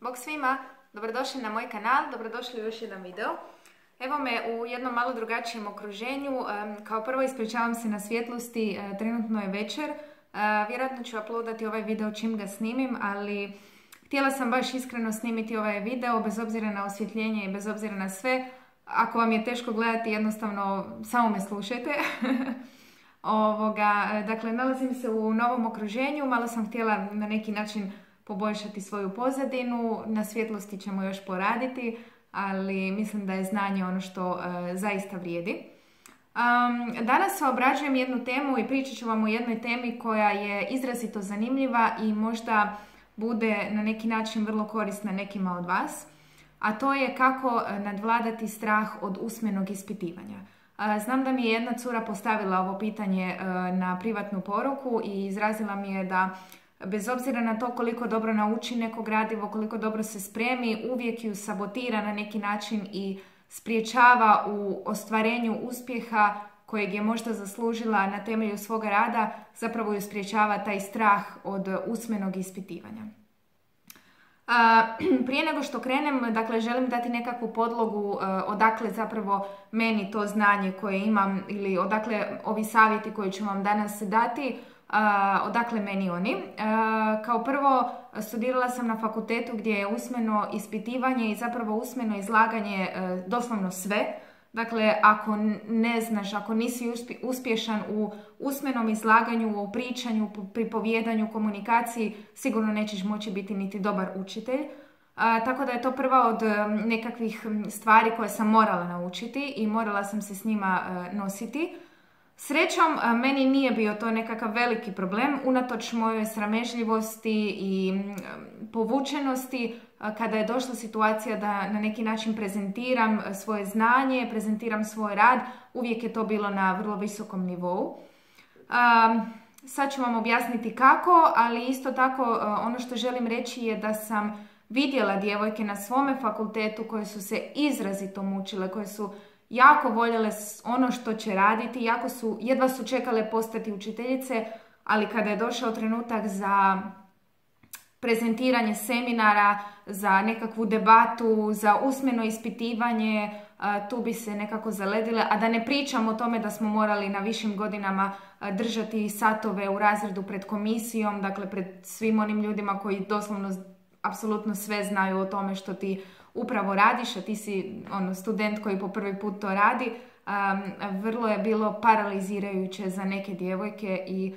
Bog svima, dobrodošli na moj kanal, dobrodošli u još jedan video. Evo me u jednom malo drugačijem okruženju. Kao prvo ispričavam se na svjetlosti, trenutno je večer. Vjerojatno ću uploadati ovaj video čim ga snimim, ali htjela sam baš iskreno snimiti ovaj video bez obzira na osvjetljenje i bez obzira na sve. Ako vam je teško gledati, jednostavno samo me slušajte. Dakle, nalazim se u novom okruženju, malo sam htjela na neki način poboljšati svoju pozadinu, na svjetlosti ćemo još poraditi, ali mislim da je znanje ono što zaista vrijedi. Danas obrađujem jednu temu i pričat ću vam o jednoj temi koja je izrazito zanimljiva i možda bude na neki način vrlo korisna nekima od vas, a to je kako nadvladati strah od usmenog ispitivanja. Znam da mi je jedna cura postavila ovo pitanje na privatnu poruku i izrazila mi je da bez obzira na to koliko dobro nauči neko gradivo, koliko dobro se spremi, uvijek ju sabotira na neki način i spriječava u ostvarenju uspjeha kojeg je možda zaslužila na temelju svoga rada, zapravo ju spriječava taj strah od usmenog ispitivanja. Prije nego što krenem, dakle, želim dati nekakvu podlogu odakle zapravo meni to znanje koje imam ili odakle ovi savjeti koji ću vam danas dati, odakle meni oni. Kao prvo, studirala sam na fakultetu gdje je usmeno ispitivanje i zapravo usmeno izlaganje doslovno sve. Dakle, ako ne znaš, ako nisi uspješan u usmenom izlaganju, u pričanju, pripovjedanju, komunikaciji, sigurno nećeš moći biti niti dobar učitelj. Tako da je to prva od nekakvih stvari koje sam morala naučiti i morala sam se s njima nositi. Srećom, meni nije bio to nekakav veliki problem, unatoč mojoj sramežljivosti i povučenosti, kada je došla situacija da na neki način prezentiram svoje znanje, prezentiram svoj rad, uvijek je to bilo na vrlo visokom nivou. Sad ću vam objasniti kako, ali isto tako ono što želim reći je da sam vidjela djevojke na svome fakultetu koje su se izrazito mučile, koje su jako voljele ono što će raditi, jedva su čekale postati učiteljice, ali kada je došao trenutak za prezentiranje seminara, za nekakvu debatu, za usmeno ispitivanje, tu bi se nekako zaledile, a da ne pričam o tome da smo morali na višim godinama držati satove u razredu pred komisijom, dakle pred svim onim ljudima koji doslovno apsolutno sve znaju o tome što ti upravo radiš, a ti si student koji po prvi put to radi. Vrlo je bilo paralizirajuće za neke djevojke i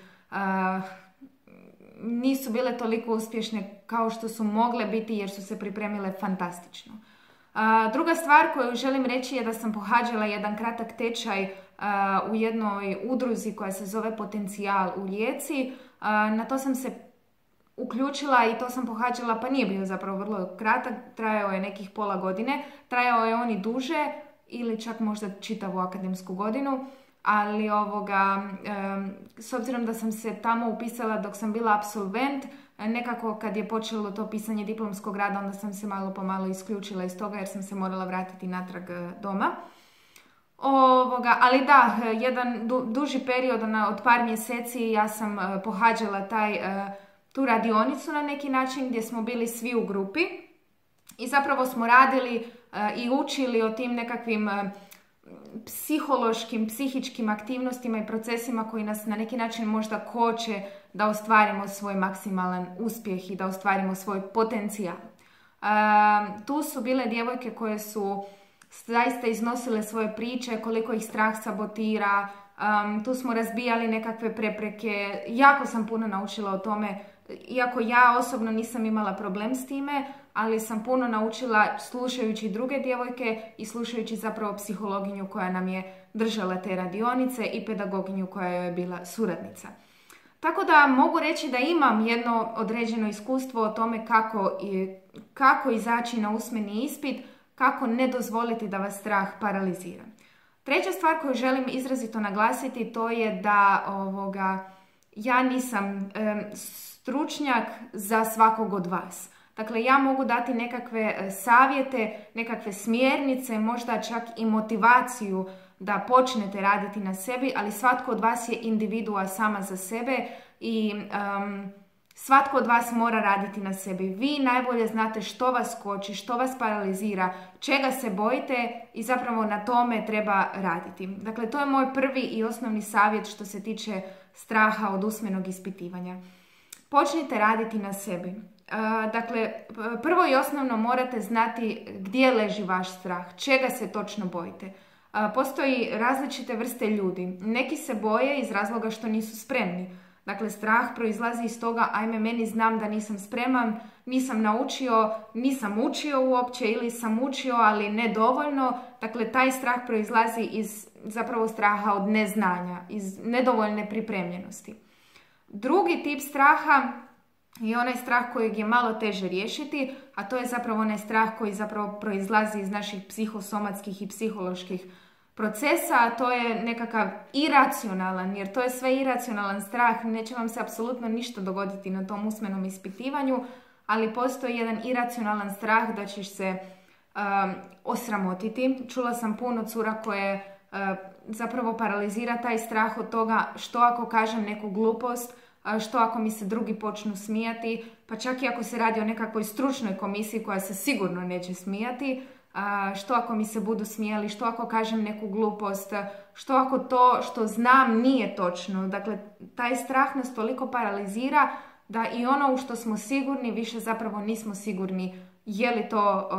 nisu bile toliko uspješne kao što su mogle biti jer su se pripremile fantastično. Druga stvar koju želim reći je da sam pohađala jedan kratak tečaj u jednoj udruzi koja se zove Potencijal u Rijeci. Na to sam se uključila i to sam pohađala, pa nije bio zapravo vrlo kratak, trajao je nekih pola godine, trajao je on i duže ili čak možda čitavu akademsku godinu, ali s obzirom da sam se tamo upisala dok sam bila apsolvent, nekako kad je počelo to pisanje diplomskog rada, onda sam se malo po malo isključila iz toga jer sam se morala vratiti natrag doma. Ali da, jedan duži period od par mjeseci ja sam pohađala tu radionicu na neki način gdje smo bili svi u grupi i zapravo smo radili i učili o tim nekakvim psihološkim, psihičkim aktivnostima i procesima koji nas na neki način možda koče da ostvarimo svoj maksimalan uspjeh i da ostvarimo svoj potencijal. Tu su bile djevojke koje su zaista iznosile svoje priče, koliko ih strah sabotira, tu smo razbijali nekakve prepreke, jako sam puno naučila o tome. Iako ja osobno nisam imala problem s time, ali sam puno naučila slušajući druge djevojke i slušajući zapravo psihologinju koja nam je držala te radionice i pedagoginju koja joj je bila suradnica. Tako da mogu reći da imam jedno određeno iskustvo o tome kako izaći na usmeni ispit, kako ne dozvoliti da vas strah paralizira. Treća stvar koju želim izrazito naglasiti to je da ja nisam stručnjak za svakog od vas. Dakle, ja mogu dati nekakve savjete, nekakve smjernice, možda čak i motivaciju da počnete raditi na sebi, ali svatko od vas je individua sama za sebe i Svatko od vas mora raditi na sebi. Vi najbolje znate što vas koči, što vas paralizira, čega se bojite i zapravo na tome treba raditi. Dakle, to je moj prvi i osnovni savjet što se tiče straha od usmenog ispitivanja. Počnite raditi na sebi. Dakle, prvo i osnovno morate znati gdje leži vaš strah, čega se točno bojite. Postoji različite vrste ljudi. Neki se boje iz razloga što nisu spremni. Dakle, strah proizlazi iz toga, ajme meni znam da nisam spreman, nisam naučio, nisam učio uopće ili sam učio, ali ne dovoljno. Dakle, taj strah proizlazi iz zapravo straha od neznanja, iz nedovoljne pripremljenosti. Drugi tip straha je onaj strah kojeg je malo teže riješiti, a to je zapravo onaj strah koji zapravo proizlazi iz naših psihosomatskih i psiholoških procesa, a to je nekakav iracionalan, jer to je sve iracionalan strah, neće vam se apsolutno ništa dogoditi na tom usmenom ispitivanju, ali postoji jedan iracionalan strah da ćeš se osramotiti. Čula sam puno cura koje zapravo paralizira taj strah od toga što ako kažem neku glupost, što ako mi se drugi počnu smijati, pa čak i ako se radi o nekakvoj stručnoj komisiji koja se sigurno neće smijati, što ako mi se budu smijali, što ako kažem neku glupost, što ako to što znam nije točno. Dakle, taj strah nas toliko paralizira da i ono u što smo sigurni više zapravo nismo sigurni je li to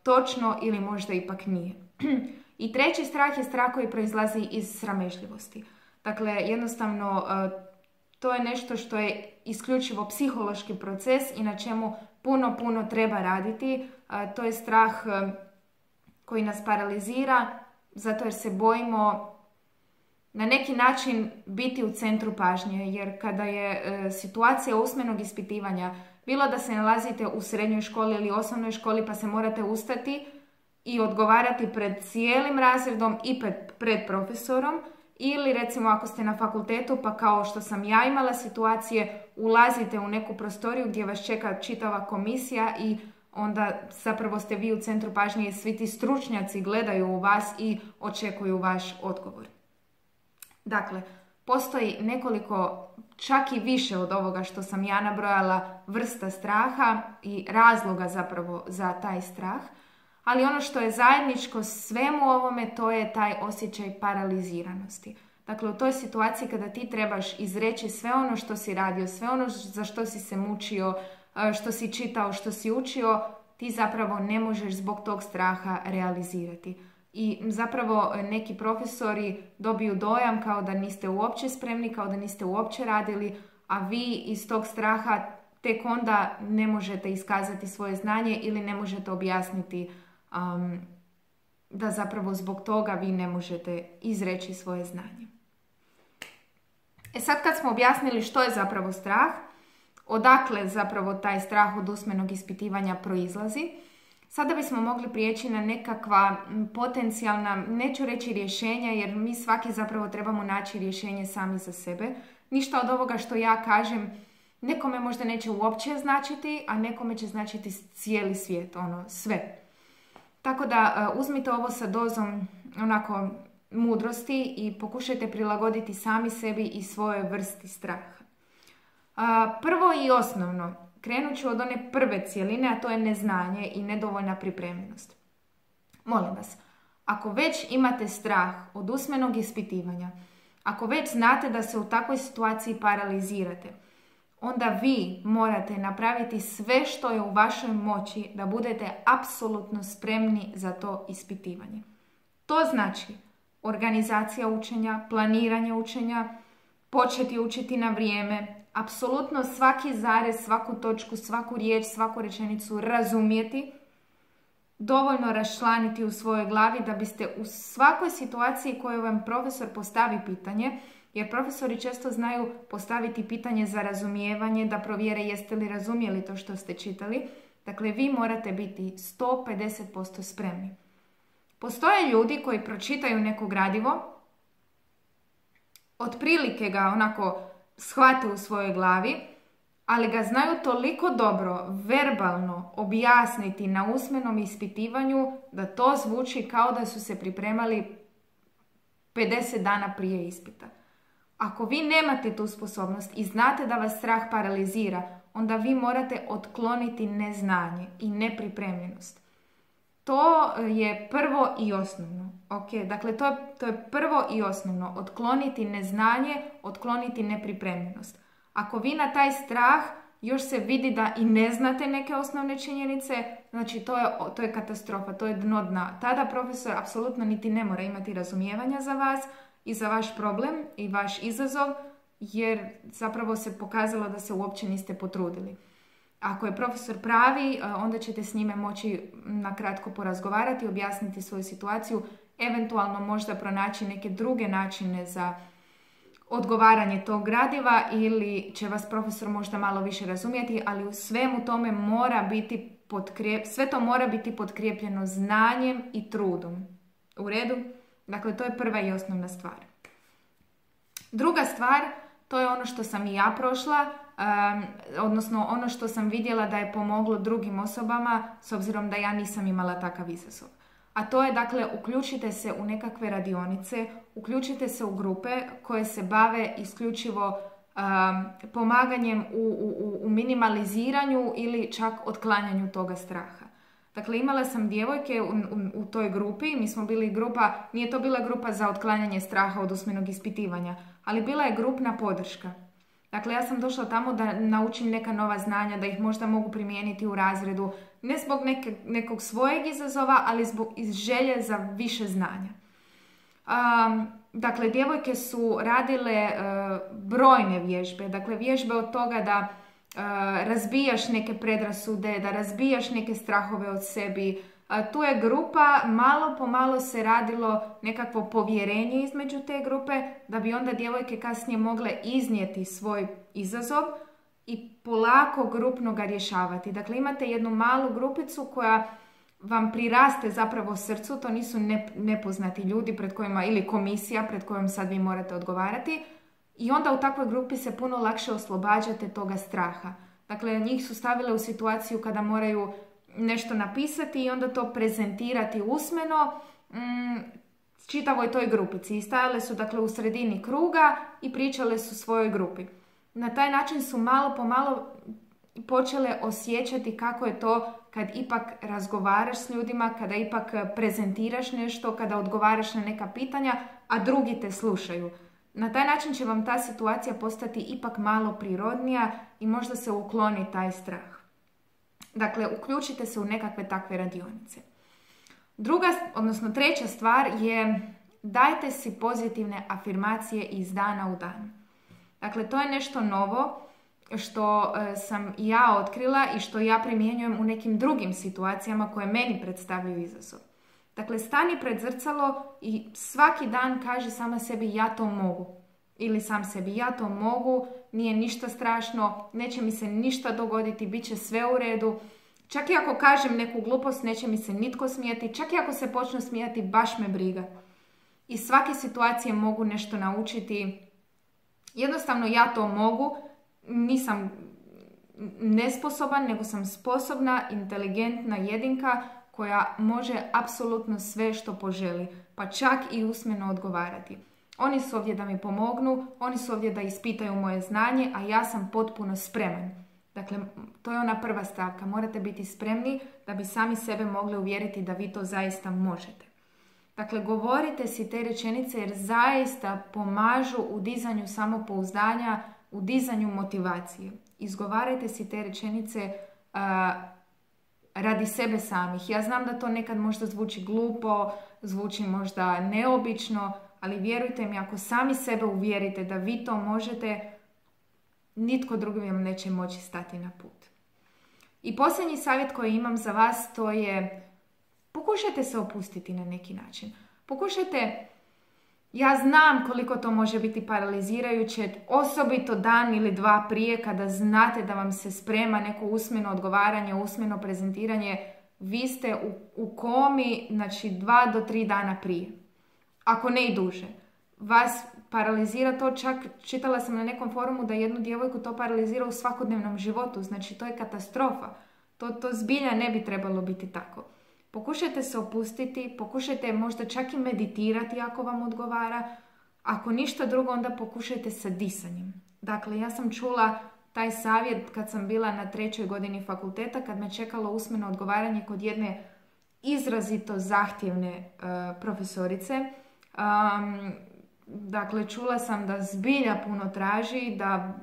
točno ili možda ipak nije. I treći strah je strah koji proizlazi iz sramežljivosti. Dakle, jednostavno to je nešto što je isključivo psihološki proces i na čemu puno treba raditi. To je strah koji nas paralizira zato jer se bojimo na neki način biti u centru pažnje. Jer kada je situacija usmenog ispitivanja, bilo da se nalazite u srednjoj školi ili osnovnoj školi pa se morate ustati i odgovarati pred cijelim razredom i pred profesorom, ili recimo ako ste na fakultetu pa kao što sam ja imala situacije, ulazite u neku prostoriju gdje vas čeka čitava komisija i onda zapravo ste vi u centru pažnje i svi ti stručnjaci gledaju u vas i očekuju vaš odgovor. Dakle, postoji nekoliko, čak i više od ovoga što sam ja nabrojala, vrsta straha i razloga zapravo za taj strah. Ali ono što je zajedničko svemu ovome, to je taj osjećaj paraliziranosti. Dakle, u toj situaciji kada ti trebaš izreći sve ono što si radio, sve ono za što si se mučio, što si čitao, što si učio, ti zapravo ne možeš zbog tog straha realizirati. I zapravo neki profesori dobiju dojam kao da niste uopće spremni, kao da niste uopće radili, a vi iz tog straha tek onda ne možete iskazati svoje znanje ili ne možete objasniti da zapravo zbog toga vi ne možete izreći svoje znanje. Sad kad smo objasnili što je zapravo strah, odakle zapravo taj strah od usmenog ispitivanja proizlazi, sada bismo mogli prijeći na nekakva potencijalna, neću reći rješenja, jer mi svaki zapravo trebamo naći rješenje sami za sebe. Ništa od ovoga što ja kažem nekome možda neće uopće značiti, a nekome će značiti cijeli svijet, sve. Tako da uzmite ovo sa dozom onako mudrosti i pokušajte prilagoditi sami sebi i svojoj vrsti straha. Prvo i osnovno, krenut ću od one prve cjeline, a to je neznanje i nedovoljna pripremljenost. Molim vas, ako već imate strah od usmenog ispitivanja, ako već znate da se u takvoj situaciji paralizirate, onda vi morate napraviti sve što je u vašoj moći da budete apsolutno spremni za to ispitivanje. To znači organizacija učenja, planiranje učenja, početi učiti na vrijeme, apsolutno svaki zarez, svaku točku, svaku riječ, svaku rečenicu razumjeti, dovoljno raščlaniti u svojoj glavi da biste u svakoj situaciji koju vam profesor postavi pitanje, jer profesori često znaju postaviti pitanje za razumijevanje, da provjere jeste li razumjeli to što ste čitali. Dakle, vi morate biti 150% spremni. Postoje ljudi koji pročitaju neko gradivo, otprilike ga onako shvate u svojoj glavi, ali ga znaju toliko dobro verbalno objasniti na usmenom ispitivanju da to zvuči kao da su se pripremali 50 dana prije ispita. Ako vi nemate tu sposobnost i znate da vas strah paralizira, onda vi morate otkloniti neznanje i nepripremljenost. To je prvo i osnovno. Okay? Dakle, to je prvo i osnovno. Otkloniti neznanje, otkloniti nepripremljenost. Ako vi na taj strah još se vidi da i ne znate neke osnovne činjenice, znači to je katastrofa, to je dno dna. Tada profesor apsolutno niti ne mora imati razumijevanja za vas i za vaš problem i vaš izazov, jer zapravo se pokazalo da se uopće niste potrudili. Ako je profesor pravi, onda ćete s njime moći nakratko porazgovarati, objasniti svoju situaciju, eventualno možda pronaći neke druge načine za odgovaranje tog gradiva ili će vas profesor možda malo više razumjeti, ali u svemu tome sve to mora biti potkrijepljeno znanjem i trudom. U redu? Dakle, to je prva i osnovna stvar. Druga stvar, to je ono što sam i ja prošla, odnosno ono što sam vidjela da je pomoglo drugim osobama, s obzirom da ja nisam imala takav izazov. A to je, dakle, uključite se u nekakve radionice, uključite se u grupe koje se bave isključivo pomaganjem u minimaliziranju ili čak otklanjanju toga straha. Dakle, imala sam djevojke u toj grupi, mi smo bili grupa, nije to bila grupa za otklanjanje straha od usmenog ispitivanja, ali bila je grupna podrška. Dakle, ja sam došla tamo da naučim neka nova znanja, da ih možda mogu primijeniti u razredu, ne zbog nekog svojeg izazova, ali iz želje za više znanja. Dakle, djevojke su radile brojne vježbe, dakle vježbe od toga da razbijaš neke predrasude, da razbijaš neke strahove od sebi. Tu je grupa, malo po malo se radilo nekakvo povjerenje između te grupe, da bi onda djevojke kasnije mogle iznijeti svoj izazov i polako grupno ga rješavati. Dakle, imate jednu malu grupicu koja vam priraste zapravo srcu, to nisu nepoznati ljudi pred kojima, ili komisija pred kojom sad vi morate odgovarati, i onda u takvoj grupi se puno lakše oslobađate toga straha. Dakle, njih su stavile u situaciju kada moraju nešto napisati i onda to prezentirati usmeno čitavoj toj grupici. I stajale su, dakle, u sredini kruga i pričale su svojoj grupi. Na taj način su malo po malo počele osjećati kako je to kad ipak razgovaraš s ljudima, kada ipak prezentiraš nešto, kada odgovaraš na neka pitanja, a drugi te slušaju. Na taj način će vam ta situacija postati ipak malo prirodnija i možda se ukloni taj strah. Dakle, uključite se u nekakve takve radionice. Treća stvar je dajte si pozitivne afirmacije iz dana u dan. Dakle, to je nešto novo što sam ja otkrila i što ja primjenjujem u nekim drugim situacijama koje meni predstavljaju izazov. Dakle, stani pred zrcalo i svaki dan kaži sama sebi ja to mogu. Ili sam sebi ja to mogu, nije ništa strašno, neće mi se ništa dogoditi, bit će sve u redu. Čak i ako kažem neku glupost, neće mi se nitko smijati, čak i ako se počnu smijati, baš me briga. Iz svake situacije mogu nešto naučiti. Jednostavno ja to mogu, nisam nesposoban, nego sam sposobna, inteligentna jedinka koja može apsolutno sve što poželi, pa čak i usmeno odgovarati. Oni su ovdje da mi pomognu, oni su ovdje da ispitaju moje znanje, a ja sam potpuno spreman. Dakle, to je ona prva stavka. Morate biti spremni da bi sami sebe mogli uvjeriti da vi to zaista možete. Dakle, govorite si te rečenice jer zaista pomažu u dizanju samopouzdanja, u dizanju motivacije. Izgovarajte si te rečenice radi sebe samih. Ja znam da to nekad možda zvuči glupo, zvuči možda neobično, ali vjerujte mi, ako sami sebe uvjerite da vi to možete, nitko drugi vam neće moći stati na put. I posljednji savjet koji imam za vas, to je pokušajte se opustiti na neki način. Pokušajte, ja znam koliko to može biti paralizirajuće, osobito dan ili dva prije kada znate da vam se sprema neko usmeno odgovaranje, usmeno prezentiranje, vi ste u komi, znači 2 do 3 dana prije. Ako ne i duže. Vas paralizira to, čak čitala sam na nekom forumu da jednu djevojku to paralizira u svakodnevnom životu, znači to je katastrofa. To zbilja ne bi trebalo biti tako. Pokušajte se opustiti, pokušajte možda čak i meditirati ako vam odgovara. ako ništa drugo, onda pokušajte sa disanjem. Dakle, ja sam čula taj savjet kad sam bila na 3. godini fakulteta, kad me čekalo usmeno odgovaranje kod jedne izrazito zahtjevne profesorice. Dakle, čula sam da zbilja puno traži, da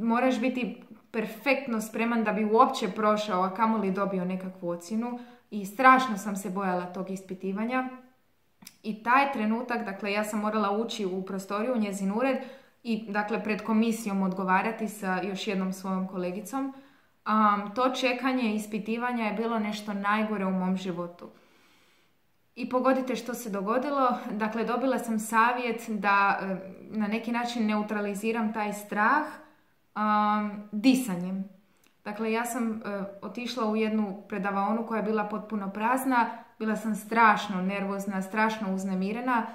moraš biti perfektno spreman da bi uopće prošao, a kamoli dobio nekakvu ocjenu. I strašno sam se bojala tog ispitivanja. I taj trenutak, dakle, ja sam morala ući u prostoriju, u njezin ured i, dakle, pred komisijom odgovarati sa još jednom svojom kolegicom. To čekanje ispitivanja je bilo nešto najgore u mom životu. I pogodite što se dogodilo. Dakle, dobila sam savjet da na neki način neutraliziram taj strah disanjem. Dakle, ja sam otišla u jednu predavaonu koja je bila potpuno prazna. Bila sam strašno nervozna, strašno uznemirena.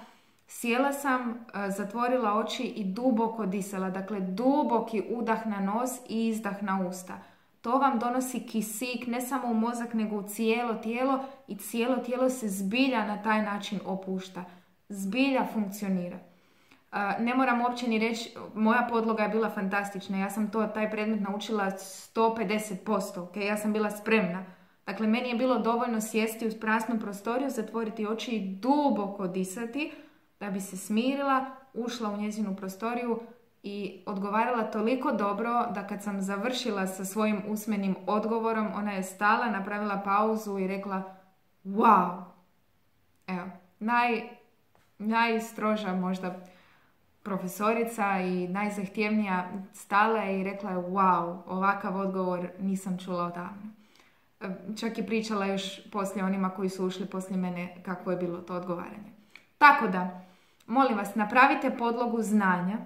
Sjela sam, zatvorila oči i duboko disala. Dakle, duboki udah na nos i izdah na usta. To vam donosi kisik ne samo u mozak, nego u cijelo tijelo i cijelo tijelo se zbilja na taj način opušta. Zbilja funkcionira. Ne moram uopće ni reći, moja podloga je bila fantastična. Ja sam taj predmet naučila 150%. Okay? Ja sam bila spremna. Dakle, meni je bilo dovoljno sjesti u praznu prostoriju, zatvoriti oči i duboko disati da bi se smirila, ušla u njezinu prostoriju i odgovarala toliko dobro da kad sam završila sa svojim usmenim odgovorom, ona je stala, napravila pauzu i rekla wow. Evo, najstroža možda profesorica i najzahtjevnija stala je i rekla je wow, ovakav odgovor nisam čula odavno. Čak je pričala još poslije onima koji su ušli poslije mene kako je bilo to odgovaranje. Tako da, molim vas, napravite podlogu znanja,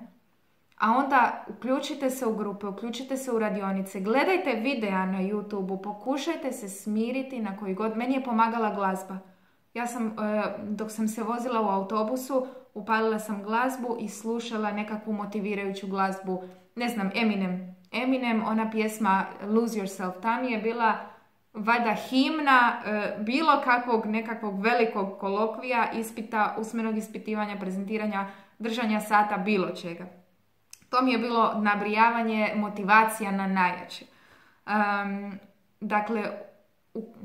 a onda uključite se u grupe, uključite se u radionice, gledajte videa na YouTube-u, pokušajte se smiriti na koji god. Meni je pomagala glazba. Ja sam, dok sam se vozila u autobusu, upalila sam glazbu i slušala nekakvu motivirajuću glazbu. Ne znam, Eminem, ona pjesma Lose Yourself, ta mi je bila valjda himna bilo kakvog nekakvog velikog kolokvija, ispita, usmenog ispitivanja, prezentiranja, držanja sata, bilo čega. To mi je bilo nabrijavanje, motivacija na najjače. Dakle,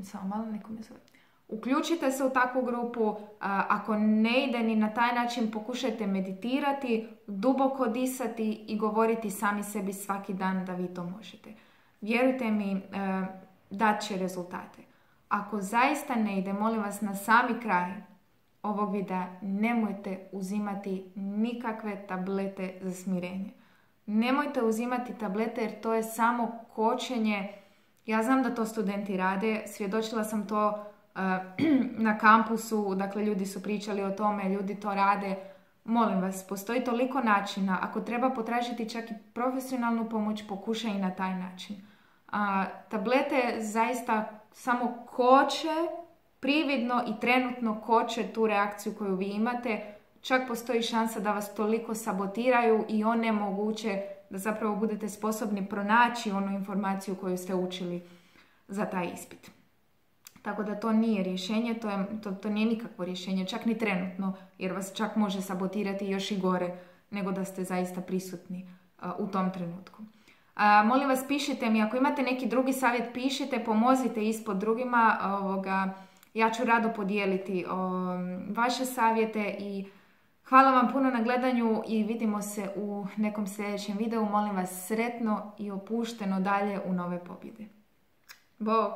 samo malo, neko me zove. Uključite se u takvu grupu, ako ne ide ni na taj način, pokušajte meditirati, duboko disati i govoriti sami sebi svaki dan da vi to možete. Vjerujte mi, dat će rezultate. Ako zaista ne ide, molim vas, na sami kraj ovog videa nemojte uzimati nikakve tablete za smirenje. Nemojte uzimati tablete jer to je samo kočenje. Ja znam da to studenti rade, svjedočila sam to na kampusu, dakle ljudi su pričali o tome, ljudi to rade. Molim vas, postoji toliko načina, ako treba potražiti čak i profesionalnu pomoć, pokušaj i na taj način. Tablete zaista samo koče, prividno i trenutno koče tu reakciju koju vi imate. Čak postoji šansa da vas toliko sabotiraju i onemoguće da zapravo budete sposobni pronaći onu informaciju koju ste učili za taj ispit. Tako da to nije rješenje, to nije nikakvo rješenje, čak ni trenutno, jer vas čak može sabotirati još i gore nego da ste zaista prisutni u tom trenutku. Molim vas, pišite mi, ako imate neki drugi savjet, pišite, pomozite ispod drugima, ja ću rado podijeliti vaše savjete i hvala vam puno na gledanju i vidimo se u nekom sljedećem videu. Molim vas, sretno i opušteno dalje u nove pobjede. Bog!